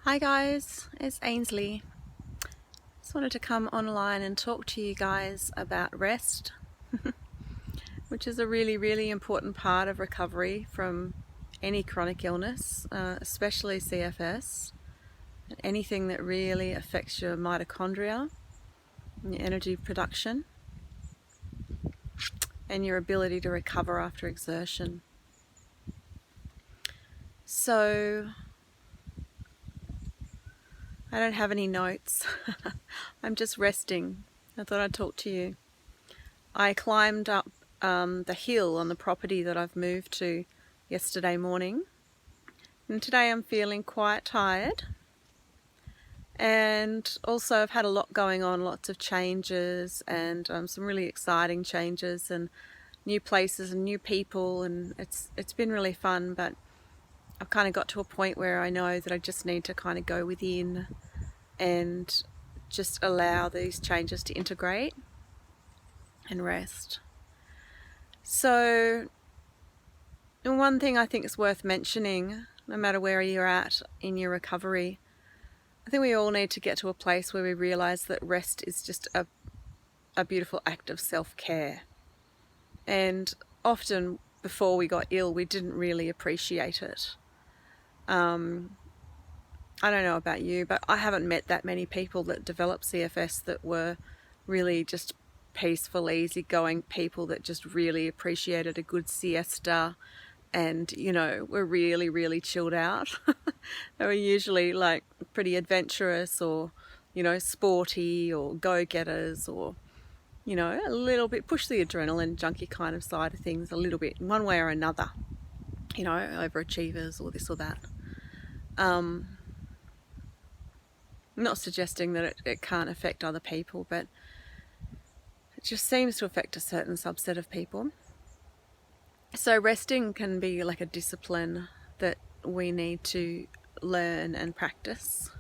Hi guys, it's Ainslie. Just wanted to come online and talk to you guys about rest, which is a really important part of recovery from any chronic illness, especially CFS, and anything that really affects your mitochondria, and your energy production, and your ability to recover after exertion. So, I don't have any notes. I'm just resting. I thought I'd talk to you. I climbed up the hill on the property that I've moved to yesterday morning, and today I'm feeling quite tired, and also I've had a lot going on, lots of changes, and some really exciting changes and new places and new people, and it's been really fun. But I've kind of got to a point where I know that I just need to kind of go within and just allow these changes to integrate and rest. So one thing I think is worth mentioning, no matter where you're at in your recovery, I think we all need to get to a place where we realize that rest is just a beautiful act of self-care. And often before we got ill, we didn't really appreciate it. I don't know about you, but I haven't met that many people that developed CFS that were really just peaceful, easygoing people that just really appreciated a good siesta and, were really chilled out. They were usually like pretty adventurous or, sporty or go-getters or, a little bit push the adrenaline junkie kind of side of things a little bit in one way or another, overachievers or this or that. I'm not suggesting that it can't affect other people, but it just seems to affect a certain subset of people. So resting can be like a discipline that we need to learn and practice.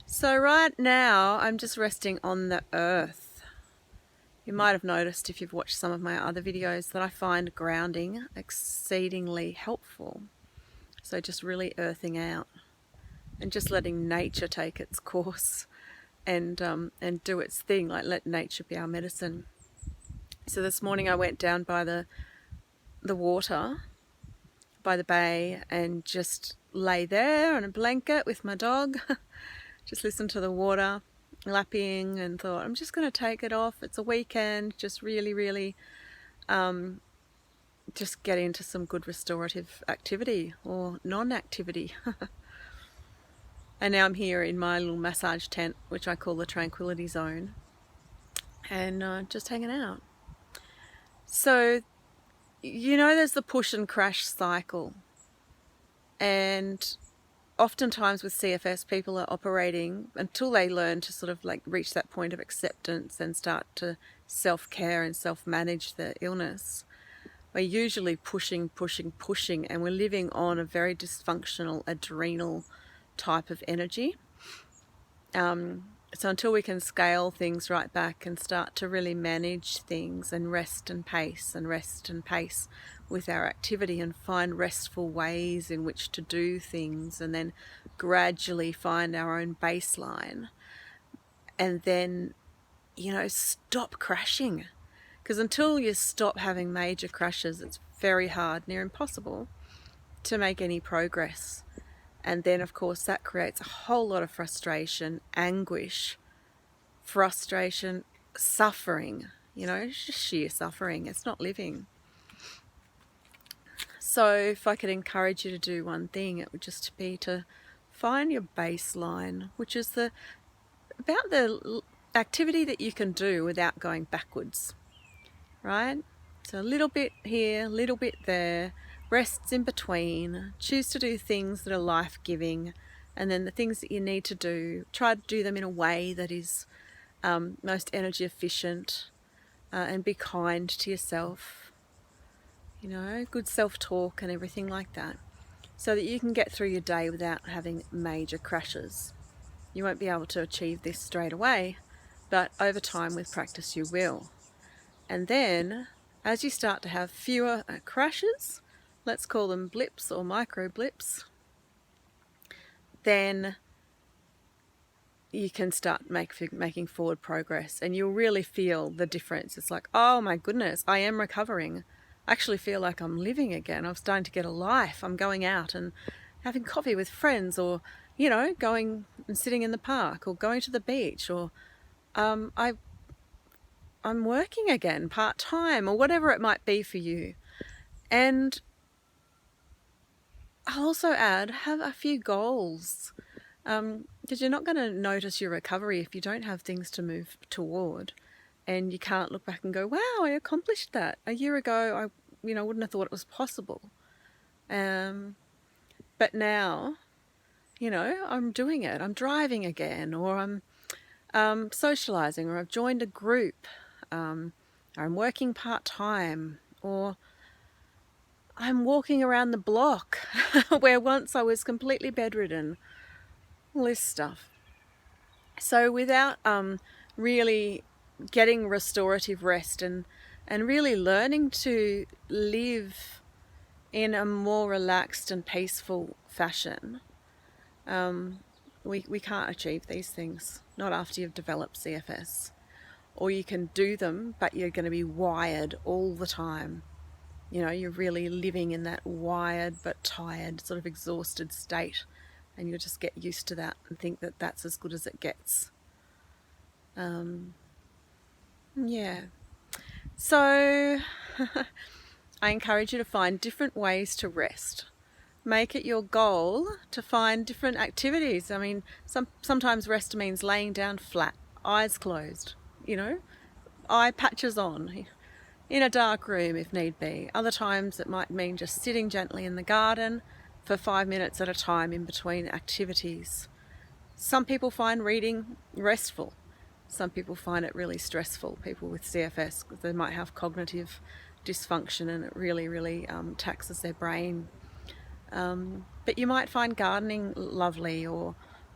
So right now I'm just resting on the earth. You might have noticed if you've watched some of my other videos that I find grounding exceedingly helpful. So just really earthing out and just letting nature take its course and do its thing, like let nature be our medicine. So this morning I went down by the water, by the bay, and just lay there on a blanket with my dog, just listened to the water lapping and thought, I'm just going to take it off. It's a weekend, just really just get into some good restorative activity or non-activity. And now I'm here in my little massage tent, which I call the Tranquility Zone, and just hanging out. So, there's the push and crash cycle. And oftentimes with CFS, people are operating until they learn to sort of like reach that point of acceptance and start to self-care and self-manage the illness. We're usually pushing, and we're living on a very dysfunctional adrenal type of energy. So until we can scale things right back and start to really manage things and rest and pace with our activity and find restful ways in which to do things, and then gradually find our own baseline, and then stop crashing, because until you stop having major crashes, it's very hard, near impossible, to make any progress. And then, of course, that creates a whole lot of frustration, anguish, suffering, just sheer suffering. It's not living. So if I could encourage you to do one thing, it would just be to find your baseline, which is about the activity that you can do without going backwards, right? So a little bit here, a little bit there, rests in between, choose to do things that are life-giving, and then the things that you need to do, try to do them in a way that is most energy efficient, and be kind to yourself, good self-talk and everything like that, so that you can get through your day without having major crashes. You won't be able to achieve this straight away, but over time with practice you will. And then as you start to have fewer crashes, let's call them blips or micro blips, then you can start making forward progress, and you'll really feel the difference. It's like, oh my goodness, I am recovering. I actually feel like I'm living again. I'm starting to get a life. I'm going out and having coffee with friends, or, you know, going and sitting in the park, or going to the beach, or I'm working again part-time, or whatever it might be for you. And I'll also add, have a few goals. Because you're not going to notice your recovery if you don't have things to move toward, and you can't look back and go, wow, I accomplished that. A year ago, I wouldn't have thought it was possible. But now, I'm doing it. I'm driving again, or I'm socializing, or I've joined a group, or I'm working part-time, or I'm walking around the block where once I was completely bedridden. All this stuff. So without really getting restorative rest and really learning to live in a more relaxed and peaceful fashion, we can't achieve these things, not after you've developed CFS. Or you can do them, but you're going to be wired all the time. You're really living in that wired but tired, sort of exhausted state. And you'll just get used to that and think that that's as good as it gets. Yeah. So I encourage you to find different ways to rest. Make it your goal to find different activities. I mean, sometimes rest means laying down flat, eyes closed, eye patches on, in a dark room if need be. Other times it might mean just sitting gently in the garden for 5 minutes at a time in between activities. Some people find reading restful. Some people find it really stressful, people with CFS, because they might have cognitive dysfunction and it really, really taxes their brain. But you might find gardening lovely, or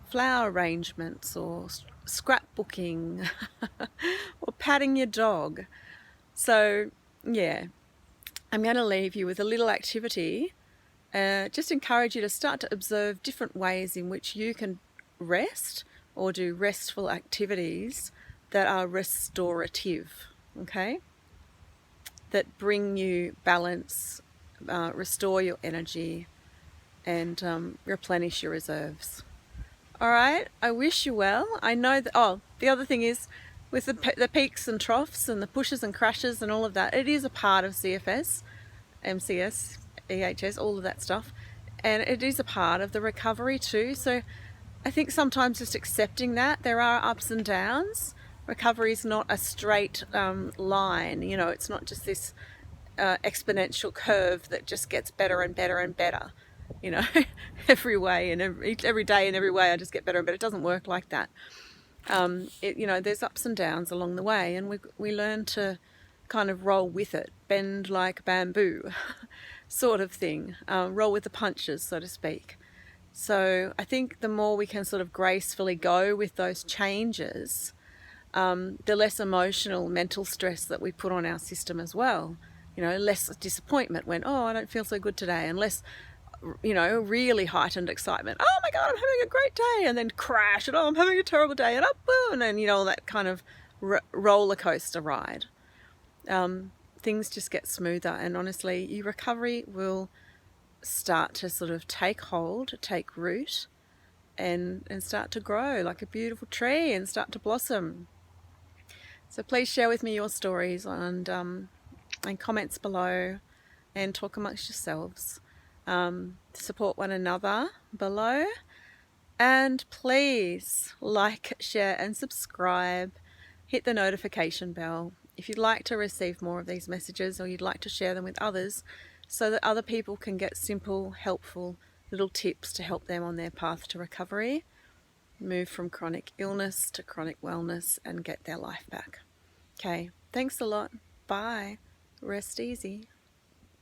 flower arrangements, or scrapbooking, or patting your dog. So, yeah, I'm going to leave you with a little activity. Just encourage you to start to observe different ways in which you can rest or do restful activities that are restorative, okay? That bring you balance, restore your energy, and replenish your reserves. All right, I wish you well. I know that, the other thing is, with the peaks and troughs and the pushes and crashes and all of that, it is a part of CFS, MCS, EHS, all of that stuff, and it is a part of the recovery too. So I think sometimes just accepting that there are ups and downs. Recovery is not a straight line, it's not just this exponential curve that just gets better and better and better, every way and every day and every way I just get better and better. It doesn't work like that. There's ups and downs along the way, and we learn to kind of roll with it, bend like bamboo sort of thing, roll with the punches, so to speak. So I think the more we can sort of gracefully go with those changes, the less emotional, mental stress that we put on our system as well. Less disappointment when, I don't feel so good today, and less, really heightened excitement. Oh my God, I'm having a great day, and then crash, and I'm having a terrible day, and up, and then, all that kind of roller coaster ride. Things just get smoother, and honestly, your recovery will start to sort of take hold, take root, and start to grow like a beautiful tree and start to blossom. So please share with me your stories and comments below, and talk amongst yourselves. Support one another below, and please like, share and subscribe. Hit the notification bell if you'd like to receive more of these messages, or you'd like to share them with others so that other people can get simple, helpful little tips to help them on their path to recovery, move from chronic illness to chronic wellness, and get their life back. Okay, thanks a lot. Bye. Rest easy.